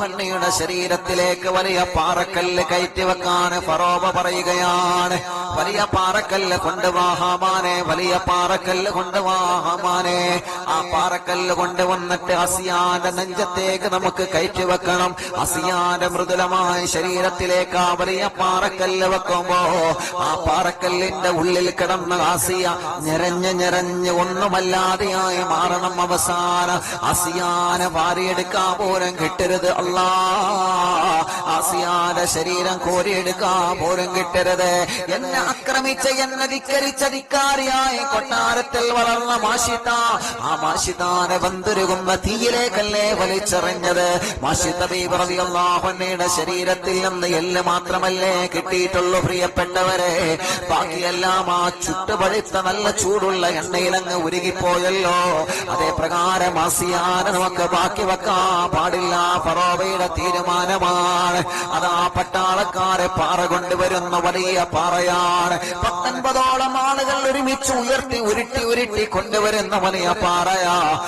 അൻഹയുടെ ശരീരത്തിലേക്ക് വലിയ പാറക്കല്ല് കയറ്റിവെക്കാൻ ഫറോവ പറയുകയാണ്. വലിയ പാറക്കല്ല് കൊണ്ടുവാ ഹാമാനെ, വലിയ പാറക്കല്ല് കൊണ്ടുവാ ഹാമാനെ. ആ പാറക്കല്ല് കൊണ്ടുവന്നിട്ട് അസിയാന്റെ നെഞ്ചത്തേക്ക് നമുക്ക് കയറ്റിവെക്കണം. അസിയാന്റെ മൃദുലമായ ശരീരത്തിലേക്ക് ആ വലിയ പാറക്കല്ല് വെക്കുമ്പോ ആ പാറക്കല്ലിന്റെ ഉള്ളിൽ കിടന്ന ആസിയ ഞെരഞ്ഞ് ഒന്നുമല്ലാതെയായി മാറണം. അവസാനം ആസിയാനെ വാരിയെടുക്കാൻ പോലും കിട്ടരുത്. അല്ലാ, ആസിയാന്റെ ശരീരം കോരിയെടുക്കാൻ പോലും കിട്ടരുത്. എന്നെ ആക്രമിച്ച, എന്നെ ധിക്കരിച്ച ധിക്കാരിയായി കൊട്ടാരത്തിൽ വളർന്ന മാഷിത, ആ മാഷിതാനെ വന്തുരുകുന്ന തീയിലേക്കല്ലേ വലിച്ചെറിഞ്ഞത്. മാഷിത ബീവി റളിയല്ലാഹു അൻഹയുടെ ശരീരത്തിൽ നിന്ന് എല്ല് മാത്രമല്ലേ കിട്ടിയിട്ടുള്ളൂ പ്രിയപ്പെട്ടവരെ. ബാക്കിയെല്ലാം ആ ചുട്ടുപഴുത്ത നല്ല ചൂടുള്ള എണ്ണയിലങ്ങ് ഉരുകിപ്പോയല്ലോ. അതേ പ്രകാരം ആസിയാനെ നമുക്ക് ബാക്കി വെക്കാൻ പാടില്ല. ഫറോവയുടെ തീരുമാനമാണ്. അതാ പട്ടാളക്കാരെ പാറ കൊണ്ടുവരുന്ന വലിയ പാറയാണ്. 19ഓളം ആളുകൾ ഒരുമിച്ച് ഉയർത്തി ഉരുട്ടി കൊണ്ടുവരുന്ന വലിയ പാറയാ.